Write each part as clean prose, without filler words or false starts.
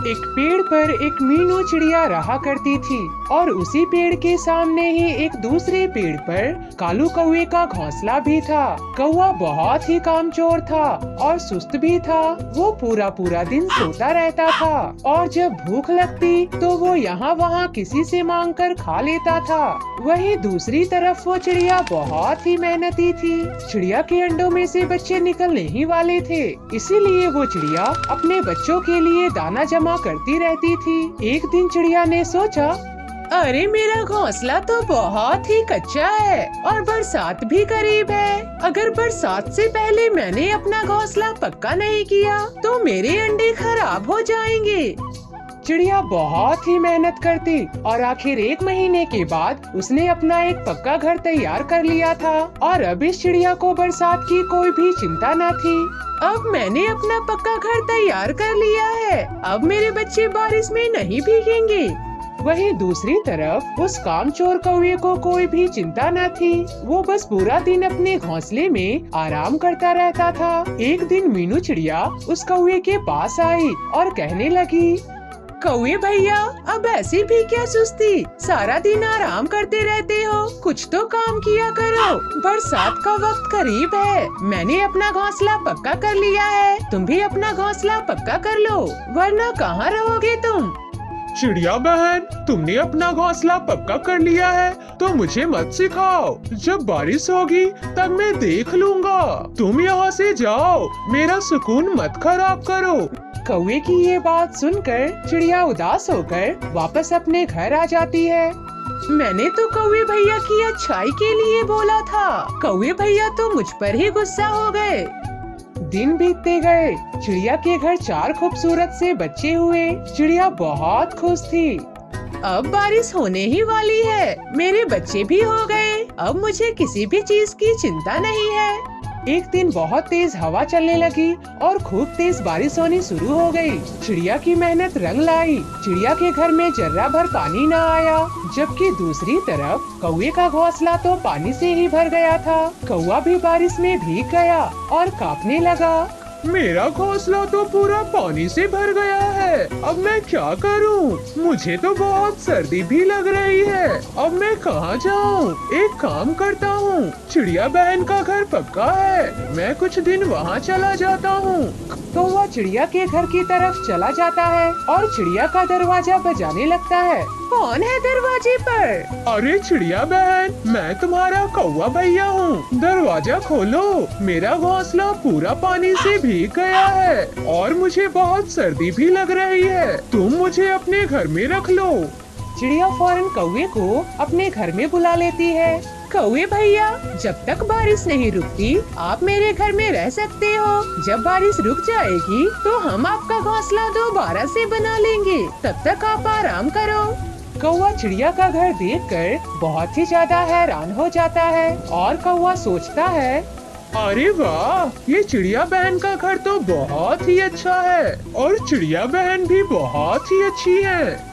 एक पेड़ पर एक मीनू चिड़िया रहा करती थी और उसी पेड़ के सामने ही एक दूसरे पेड़ पर कालू कौवे का घोंसला भी था। कौवा बहुत ही कामचोर था और सुस्त भी था। वो पूरा पूरा दिन सोता रहता था और जब भूख लगती तो वो यहाँ वहाँ किसी से मांग कर खा लेता था। वहीं दूसरी तरफ वो चिड़िया बहुत ही मेहनती थी। चिड़िया के अंडों में से बच्चे निकलने ही वाले थे, इसीलिए वो चिड़िया अपने बच्चों के लिए दाना जमा करती रहती थी। एक दिन चिड़िया ने सोचा, अरे मेरा घोंसला तो बहुत ही कच्चा है और बरसात भी करीब है। अगर बरसात से पहले मैंने अपना घोंसला पक्का नहीं किया तो मेरे अंडे खराब हो जाएंगे। चिड़िया बहुत ही मेहनत करती और आखिर 1 महीने के बाद उसने अपना एक पक्का घर तैयार कर लिया था और अब इस चिड़िया को बरसात की कोई भी चिंता न थी। अब मैंने अपना पक्का घर तैयार कर लिया है, अब मेरे बच्चे बारिश में नहीं भीगेंगे। वहीं दूसरी तरफ उस कामचोर कौवे को कोई भी चिंता न थी। वो बस पूरा दिन अपने घोंसले में आराम करता रहता था। एक दिन मीनू चिड़िया उस कौवे के पास आई और कहने लगी, कौवे भैया, अब ऐसी भी क्या सुस्ती, सारा दिन आराम करते रहते हो, कुछ तो काम किया करो। बरसात का वक्त करीब है, मैंने अपना घोंसला पक्का कर लिया है, तुम भी अपना घोंसला पक्का कर लो, वरना कहाँ रहोगे तुम। चिड़िया बहन, तुमने अपना घोंसला पक्का कर लिया है तो मुझे मत सिखाओ। जब बारिश होगी तब मैं देख लूँगा। तुम यहाँ से जाओ, मेरा सुकून मत खराब करो। कौवे की ये बात सुनकर चिड़िया उदास होकर वापस अपने घर आ जाती है। मैंने तो कौवे भैया की अच्छाई के लिए बोला था, कौवे भैया तो मुझ पर ही गुस्सा हो गए। दिन बीतते गए, चिड़िया के घर 4 खूबसूरत से बच्चे हुए। चिड़िया बहुत खुश थी। अब बारिश होने ही वाली है, मेरे बच्चे भी हो गए, अब मुझे किसी भी चीज की चिंता नहीं है। एक दिन बहुत तेज हवा चलने लगी और खूब तेज बारिश होनी शुरू हो गई। चिड़िया की मेहनत रंग लाई। चिड़िया के घर में जर्रा भर पानी न आया, जबकि दूसरी तरफ कौवे का घोंसला तो पानी से ही भर गया था। कौवा भी बारिश में भीग गया और कांपने लगा। मेरा घोंसला तो पूरा पानी से भर गया है, अब मैं क्या करूं? मुझे तो बहुत सर्दी भी लग रही है, अब मैं कहाँ जाऊं? एक काम करता हूँ, चिड़िया बहन का घर पक्का है, मैं कुछ दिन वहाँ चला जाता हूँ। कौवा चिड़िया के घर की तरफ चला जाता है और चिड़िया का दरवाजा बजाने लगता है। कौन है दरवाजे पर? अरे चिड़िया बहन, मैं तुम्हारा कौवा भैया हूँ, दरवाजा खोलो, मेरा घोंसला पूरा पानी से भीग गया है और मुझे बहुत सर्दी भी लग रही है, तुम मुझे अपने घर में रख लो। चिड़िया फौरन कौवे को अपने घर में बुला लेती है। कौवे भैया, जब तक बारिश नहीं रुकती आप मेरे घर में रह सकते हो, जब बारिश रुक जाएगी तो हम आपका घोंसला दोबारा से बना लेंगे, तब तक आप आराम करो। कौवा चिड़िया का घर देखकर बहुत ही ज्यादा हैरान हो जाता है और कौवा सोचता है, अरे वाह, ये चिड़िया बहन का घर तो बहुत ही अच्छा है और चिड़िया बहन भी बहुत ही अच्छी है।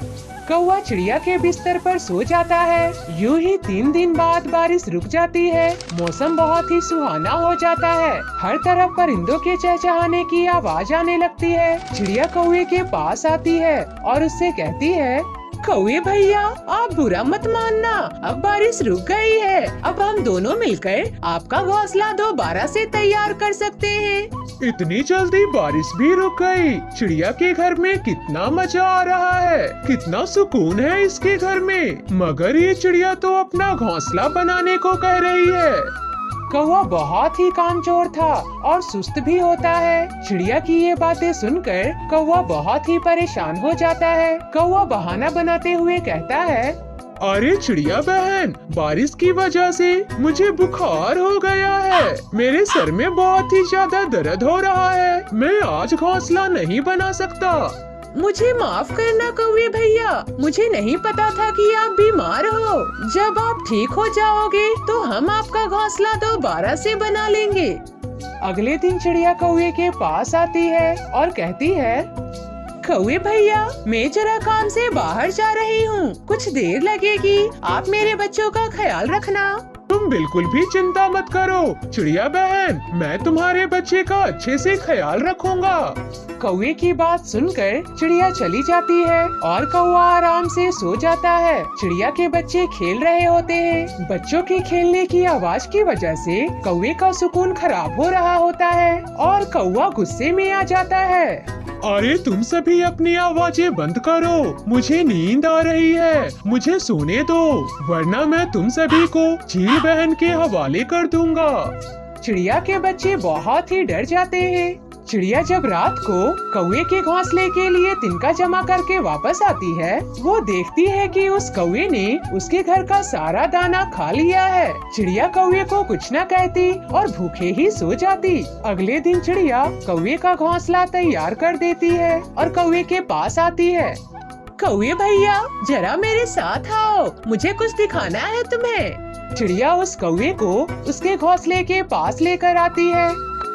कौवा चिड़िया के बिस्तर पर सो जाता है। यूं ही 3 दिन बाद बारिश रुक जाती है। मौसम बहुत ही सुहाना हो जाता है। हर तरफ परिंदों के चहचहाने की आवाज आने लगती है। चिड़िया कौवे के पास आती है और उससे कहती है, कौवे भैया, आप बुरा मत मानना, अब बारिश रुक गई है, अब हम दोनों मिलकर आपका घोंसला दोबारा से तैयार कर सकते हैं। इतनी जल्दी बारिश भी रुक गई। चिड़िया के घर में कितना मजा आ रहा है, कितना सुकून है इसके घर में, मगर ये चिड़िया तो अपना घोंसला बनाने को कह रही है। कौवा बहुत ही कामचोर था और सुस्त भी होता है। चिड़िया की ये बातें सुनकर कौवा बहुत ही परेशान हो जाता है। कौवा बहाना बनाते हुए कहता है, अरे चिड़िया बहन, बारिश की वजह से मुझे बुखार हो गया है, मेरे सर में बहुत ही ज्यादा दर्द हो रहा है, मैं आज घोंसला नहीं बना सकता। मुझे माफ करना कौवे भैया, मुझे नहीं पता था कि आप बीमार हो। जब आप ठीक हो जाओगे तो हम आपका घोंसला दोबारा से बना लेंगे। अगले दिन चिड़िया कौवे के पास आती है और कहती है, कौवे भैया, मैं जरा काम से बाहर जा रही हूँ, कुछ देर लगेगी, आप मेरे बच्चों का ख्याल रखना। तुम तुम बिल्कुल भी चिंता मत करो चिड़िया बहन, मैं तुम्हारे बच्चे का अच्छे से ख्याल रखूंगा। कौवे की बात सुनकर चिड़िया चली जाती है और कौवा आराम से सो जाता है। चिड़िया के बच्चे खेल रहे होते हैं। बच्चों के खेलने की आवाज की वजह से कौवे का सुकून खराब हो रहा होता है और कौवा गुस्से में आ जाता है। अरे तुम सभी अपनी आवाजें बंद करो, मुझे नींद आ रही है, मुझे सोने दो, वरना मैं तुम सभी को चील बहन के हवाले कर दूंगा। चिड़िया के बच्चे बहुत ही डर जाते हैं। चिड़िया जब रात को कौवे के घोंसले के लिए तिनका जमा करके वापस आती है, वो देखती है कि उस कौवे ने उसके घर का सारा दाना खा लिया है। चिड़िया कौवे को कुछ न कहती और भूखे ही सो जाती। अगले दिन चिड़िया कौवे का घोंसला तैयार कर देती है और कौवे के पास आती है। कौवे भैया, जरा मेरे साथ आओ, मुझे कुछ दिखाना है तुम्हें। चिड़िया उस कौवे को उसके घोंसले के पास लेकर आती है।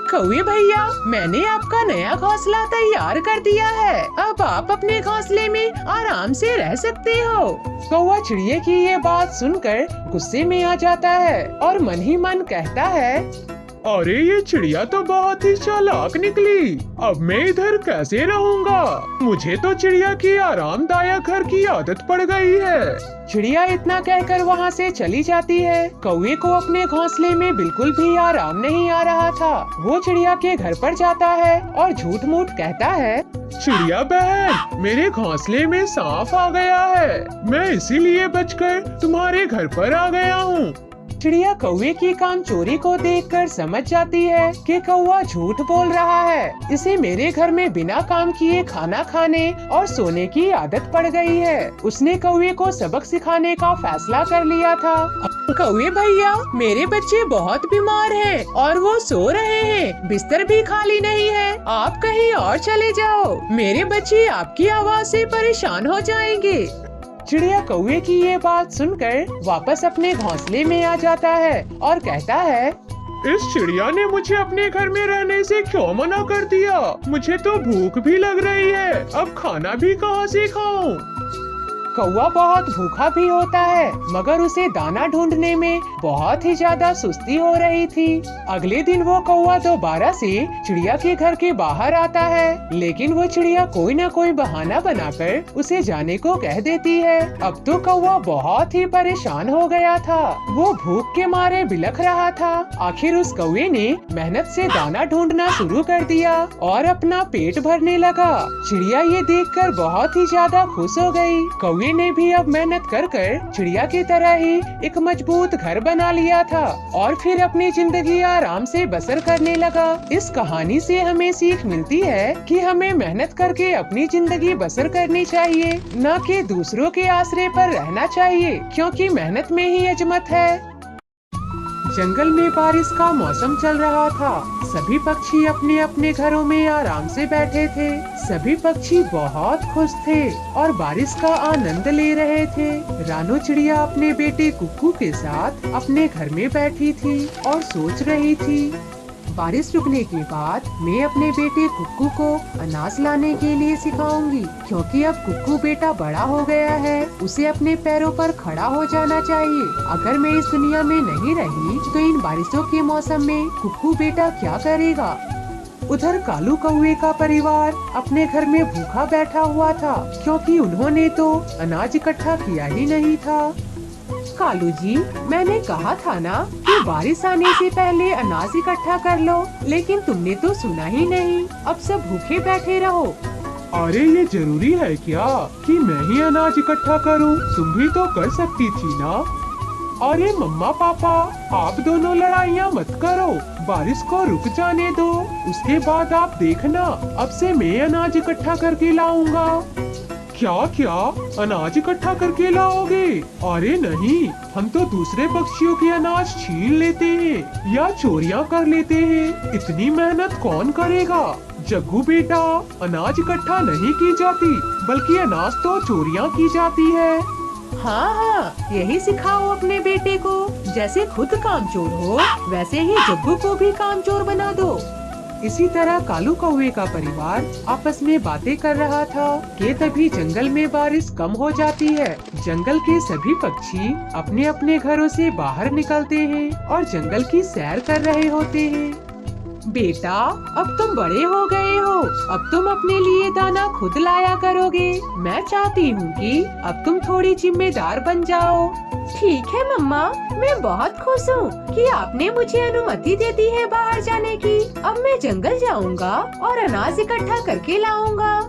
कौवे भैया, मैंने आपका नया घोंसला तैयार कर दिया है, अब आप अपने घोंसले में आराम से रह सकते हो। कौवा चिड़िया की ये बात सुनकर गुस्से में आ जाता है और मन ही मन कहता है, अरे ये चिड़िया तो बहुत ही चालाक निकली, अब मैं इधर कैसे रहूंगा? मुझे तो चिड़िया की आरामदायक घर की आदत पड़ गई है। चिड़िया इतना कहकर वहाँ से चली जाती है। कौवे को अपने घोंसले में बिल्कुल भी आराम नहीं आ रहा था। वो चिड़िया के घर पर जाता है और झूठ मूठ कहता है, चिड़िया बहन, मेरे घोंसले में सांप आ गया है, मैं इसीलिए बचकर तुम्हारे घर पर आ गया हूँ। चिड़िया कौवे की काम चोरी को देखकर समझ जाती है कि कौवा झूठ बोल रहा है। इसे मेरे घर में बिना काम किए खाना खाने और सोने की आदत पड़ गई है। उसने कौवे को सबक सिखाने का फैसला कर लिया था। कौवे भैया, मेरे बच्चे बहुत बीमार हैं और वो सो रहे हैं, बिस्तर भी खाली नहीं है, आप कहीं और चले जाओ, मेरे बच्चे आपकी आवाज से परेशान हो जाएंगे। चिड़िया कौवे की ये बात सुनकर वापस अपने घोंसले में आ जाता है और कहता है, इस चिड़िया ने मुझे अपने घर में रहने से क्यों मना कर दिया? मुझे तो भूख भी लग रही है, अब खाना भी कहाँ से खाऊं? कौवा बहुत भूखा भी होता है, मगर उसे दाना ढूंढने में बहुत ही ज्यादा सुस्ती हो रही थी। अगले दिन वो कौवा दोबारा से चिड़िया के घर के बाहर आता है, लेकिन वो चिड़िया कोई न कोई बहाना बनाकर उसे जाने को कह देती है। अब तो कौवा बहुत ही परेशान हो गया था। वो भूख के मारे बिलख रहा था। आखिर उस कौवे ने मेहनत से दाना ढूंढना शुरू कर दिया और अपना पेट भरने लगा। चिड़िया ये देखकर बहुत ही ज्यादा खुश हो गई। कौवे ने भी अब मेहनत कर चिड़िया की तरह ही एक मजबूत घर बना लिया था और फिर अपनी जिंदगी आराम से बसर करने लगा। इस कहानी से हमें सीख मिलती है कि हमें मेहनत करके अपनी जिंदगी बसर करनी चाहिए, न कि दूसरों के आसरे पर रहना चाहिए, क्योंकि मेहनत में ही अजमत है। जंगल में बारिश का मौसम चल रहा था। सभी पक्षी अपने अपने घरों में आराम से बैठे थे। सभी पक्षी बहुत खुश थे और बारिश का आनंद ले रहे थे। रानो चिड़िया अपने बेटे कुक्कू के साथ अपने घर में बैठी थी और सोच रही थी, बारिश रुकने के बाद मैं अपने बेटे कुक्कू को अनाज लाने के लिए सिखाऊंगी, क्योंकि अब कुक्कू बेटा बड़ा हो गया है, उसे अपने पैरों पर खड़ा हो जाना चाहिए। अगर मैं इस दुनिया में नहीं रही तो इन बारिशों के मौसम में कुक्कू बेटा क्या करेगा। उधर कालू कौवे का परिवार अपने घर में भूखा बैठा हुआ था, क्योंकि उन्होंने तो अनाज इकट्ठा किया ही नहीं था। कालू जी, मैंने कहा था ना कि बारिश आने से पहले अनाज इकट्ठा कर लो, लेकिन तुमने तो सुना ही नहीं। अब सब भूखे बैठे रहो। अरे ये जरूरी है क्या कि मैं ही अनाज इकट्ठा करूं? तुम भी तो कर सकती थी ना। अरे मम्मा पापा, आप दोनों लड़ाइयाँ मत करो, बारिश को रुक जाने दो, उसके बाद आप देखना, अब से मैं अनाज इकट्ठा करके लाऊंगा। क्या क्या अनाज इकट्ठा करके लाओगे? अरे नहीं, हम तो दूसरे पक्षियों के अनाज छीन लेते हैं या चोरियां कर लेते हैं। इतनी मेहनत कौन करेगा? जग्गू बेटा, अनाज इकट्ठा नहीं की जाती, बल्कि अनाज तो चोरियां की जाती है। हाँ, यही सिखाओ अपने बेटे को। जैसे खुद कामचोर हो, वैसे ही जग्गू को भी कामचोर बना दो। इसी तरह कालू कौवे का परिवार आपस में बातें कर रहा था कि तभी जंगल में बारिश कम हो जाती है। जंगल के सभी पक्षी अपने अपने घरों से बाहर निकलते हैं और जंगल की सैर कर रहे होते हैं। बेटा, अब तुम बड़े हो गए हो, अब तुम अपने लिए दाना खुद लाया करोगे। मैं चाहती हूँ कि अब तुम थोड़ी जिम्मेदार बन जाओ। ठीक है मम्मा, मैं बहुत खुश हूँ कि आपने मुझे अनुमति दे दी है बाहर जाने की। अब मैं जंगल जाऊँगा और अनाज इकट्ठा करके लाऊंगा।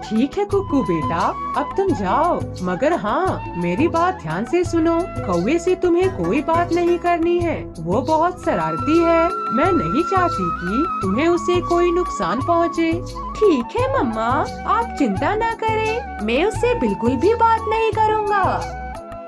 ठीक है कुक्कू बेटा, अब तुम जाओ, मगर हाँ, मेरी बात ध्यान से सुनो। कौवे से तुम्हें कोई बात नहीं करनी है, वो बहुत शरारती है। मैं नहीं चाहती कि तुम्हें उससे कोई नुकसान पहुँचे। ठीक है मम्मा, आप चिंता न करें, मैं उससे बिल्कुल भी बात नहीं करूँगा।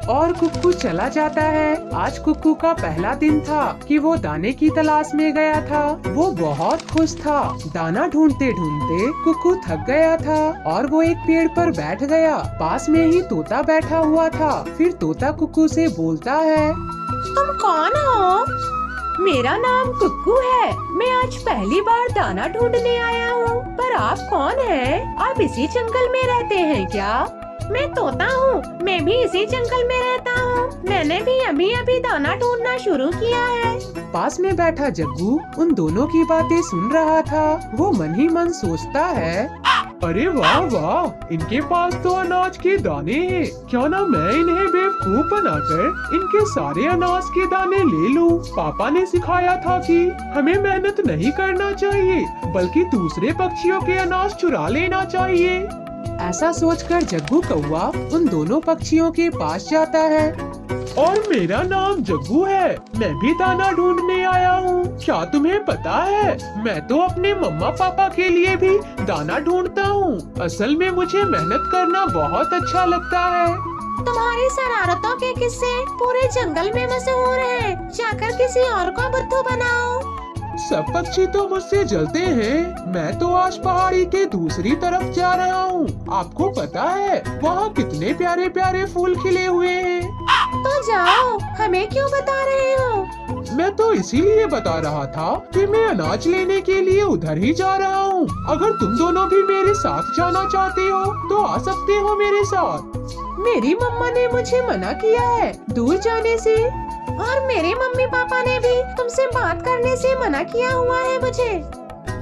और कुक्कू चला जाता है। आज कुक्कू का पहला दिन था कि वो दाने की तलाश में गया था। वो बहुत खुश था। दाना ढूंढते ढूंढते कुक्कू थक गया था और वो एक पेड़ पर बैठ गया। पास में ही तोता बैठा हुआ था। फिर तोता कुक्कू से बोलता है, तुम कौन हो? मेरा नाम कुक्कू है। मैं आज पहली बार दाना ढूंढने आया हूँ। पर आप कौन हैं? आप इसी जंगल में रहते हैं क्या? मैं तोता हूँ, मैं भी इसी जंगल में रहता हूँ। मैंने भी अभी अभी दाना ढूंढना शुरू किया है। पास में बैठा जग्गू उन दोनों की बातें सुन रहा था। वो मन ही मन सोचता है, अरे वाह वाह, इनके पास तो अनाज के दाने हैं। क्यों ना मैं इन्हें बेवकूफ बनाकर इनके सारे अनाज के दाने ले लूं। पापा ने सिखाया था कि हमें मेहनत नहीं करना चाहिए, बल्कि दूसरे पक्षियों के अनाज चुरा लेना चाहिए। ऐसा सोचकर जग्गू कौवा उन दोनों पक्षियों के पास जाता है। और मेरा नाम जग्गू है, मैं भी दाना ढूंढने आया हूँ। क्या तुम्हें पता है, मैं तो अपने मम्मा पापा के लिए भी दाना ढूंढता हूँ। असल में मुझे मेहनत करना बहुत अच्छा लगता है। तुम्हारी शरारतों के किस्से पूरे जंगल में मशहूर हैं। जाकर किसी और को बुद्धू बनाओ। सब पक्षी तो मुझसे जलते हैं। मैं तो आज पहाड़ी के दूसरी तरफ जा रहा हूँ। आपको पता है वहाँ कितने प्यारे प्यारे फूल खिले हुए हैं। तो जाओ, हमें क्यों बता रहे हो? मैं तो इसीलिए बता रहा था कि मैं अनाज लेने के लिए उधर ही जा रहा हूँ। अगर तुम दोनों भी मेरे साथ जाना चाहते हो तो आ सकते हो मेरे साथ। मेरी मम्मा ने मुझे मना किया है दूर जाने से। और मेरे मम्मी पापा ने भी तुमसे बात करने से मना किया हुआ है मुझे।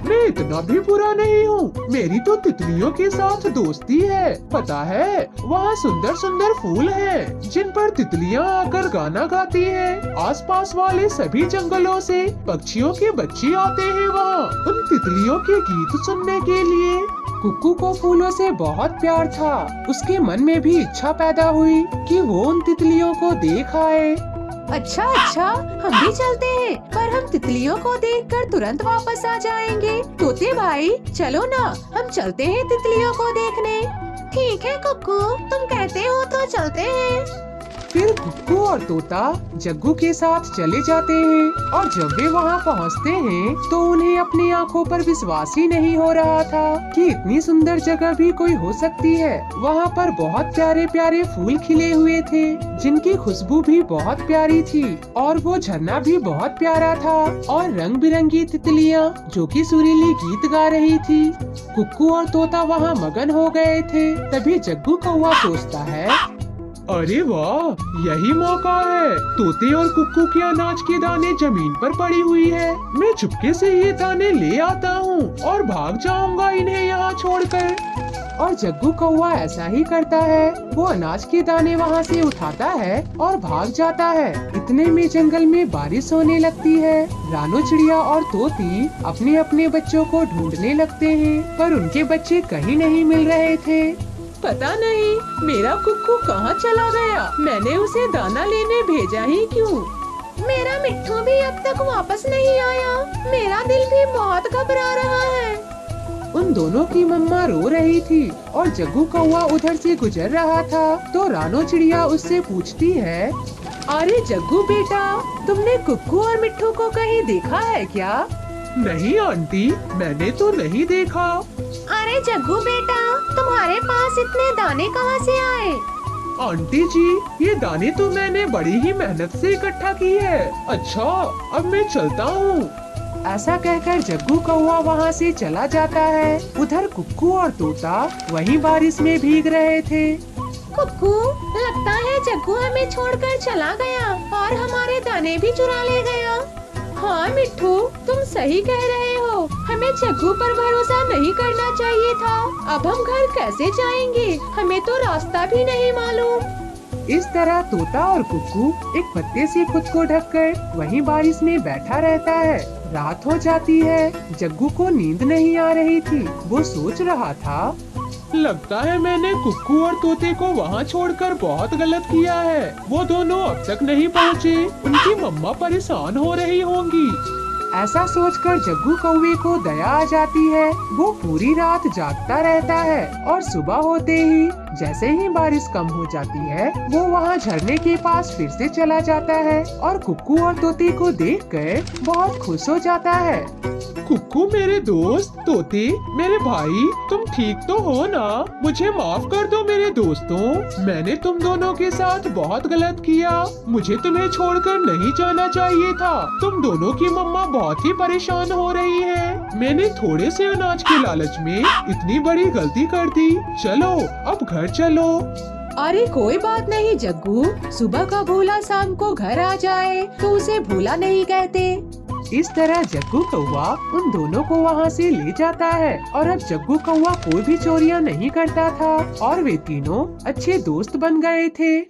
मैं इतना भी बुरा नहीं हूँ। मेरी तो तितलियों के साथ दोस्ती है। पता है वहाँ सुंदर सुंदर फूल हैं, जिन पर तितलियाँ आकर गाना गाती हैं। आसपास वाले सभी जंगलों से पक्षियों के बच्चे आते हैं वहाँ उन तितलियों के गीत सुनने के लिए। कुक्कू को फूलों से बहुत प्यार था। उसके मन में भी इच्छा पैदा हुई कि वो उन तितलियों को देख आए। अच्छा, हम भी चलते हैं, पर हम तितलियों को देखकर तुरंत वापस आ जाएंगे। तोते भाई, चलो ना, हम चलते हैं तितलियों को देखने। ठीक है कुक्कू, तुम कहते हो तो चलते हैं। फिर कुक्कू और तोता जग्गू के साथ चले जाते हैं और जब वे वहाँ पहुँचते हैं तो उन्हें अपनी आँखों पर विश्वास ही नहीं हो रहा था कि इतनी सुंदर जगह भी कोई हो सकती है। वहाँ पर बहुत प्यारे प्यारे फूल खिले हुए थे, जिनकी खुशबू भी बहुत प्यारी थी, और वो झरना भी बहुत प्यारा था, और रंग बिरंगी तितलियाँ जो कि सुरीली गीत गा रही थी। कुक्कू और तोता वहाँ मगन हो गए थे। तभी जग्गू कौवा सोचता है, अरे वाह, यही मौका है। तोते और कुक्कू के अनाज के दाने जमीन पर पड़ी हुई है। मैं चुपके से ये दाने ले आता हूँ और भाग जाऊंगा इन्हें यहाँ छोड़कर। और जग्गू कौवा ऐसा ही करता है। वो अनाज के दाने वहाँ से उठाता है और भाग जाता है। इतने में जंगल में बारिश होने लगती है। रानो चिड़िया और तोती अपने अपने बच्चों को ढूंढने लगते हैं, पर उनके बच्चे कहीं नहीं मिल रहे थे। पता नहीं मेरा कुक्कू कहाँ चला गया। मैंने उसे दाना लेने भेजा ही क्यों? मेरा मिट्ठू भी अब तक वापस नहीं आया। मेरा दिल भी बहुत घबरा रहा है। उन दोनों की मम्मा रो रही थी और जग्गू कौवा उधर से गुजर रहा था। तो रानो चिड़िया उससे पूछती है, अरे जग्गू बेटा, तुमने कुक्कू और मिट्ठू को कहीं देखा है क्या? नहीं आंटी, मैंने तो नहीं देखा। अरे जग्गू बेटा, तुम्हारे पास इतने दाने कहाँ से आए? आंटी जी, ये दाने तो मैंने बड़ी ही मेहनत से इकट्ठा की है। अच्छा, अब मैं चलता हूँ। ऐसा कहकर जग्गू कौवा वहाँ से चला जाता है। उधर कुक्कू और तोता वहीं बारिश में भीग रहे थे। कुक्कू, लगता है जग्गू हमें छोड़कर चला गया और हमारे दाने भी चुरा ले गया। हाँ मिट्ठू, तुम सही कह रहे हो। हमें जग्गू पर भरोसा नहीं करना चाहिए था। अब हम घर कैसे जाएंगे? हमें तो रास्ता भी नहीं मालूम। इस तरह तोता और कुक्कू एक पत्ते से खुद को ढककर वहीं बारिश में बैठा रहता है। रात हो जाती है। जग्गू को नींद नहीं आ रही थी। वो सोच रहा था, लगता है मैंने कुक्कू और तोते को वहाँ छोड़कर बहुत गलत किया है। वो दोनों अब तक नहीं पहुँचे। उनकी मम्मा परेशान हो रही होंगी। ऐसा सोचकर जग्गू कौवे को दया आ जाती है। वो पूरी रात जागता रहता है और सुबह होते ही जैसे ही बारिश कम हो जाती है, वो वहाँ झरने के पास फिर से चला जाता है और कुक्कू और तोते को देखकर बहुत खुश हो जाता है। कुक्कू मेरे दोस्त, तोते मेरे भाई, तुम ठीक तो हो ना? मुझे माफ कर दो मेरे दोस्तों। मैंने तुम दोनों के साथ बहुत गलत किया। मुझे तुम्हें छोड़कर नहीं जाना चाहिए था। तुम दोनों की मम्मा बहुत ही परेशान हो रही है। मैंने थोड़े से अनाज के लालच में इतनी बड़ी गलती कर दी। चलो अब घर चलो। अरे कोई बात नहीं जग्गू, सुबह का भूला शाम को घर आ जाए तो उसे भूला नहीं कहते। इस तरह जग्गू कौवा उन दोनों को वहाँ से ले जाता है और अब जग्गू कौवा कोई भी चोरियां नहीं करता था और वे तीनों अच्छे दोस्त बन गए थे।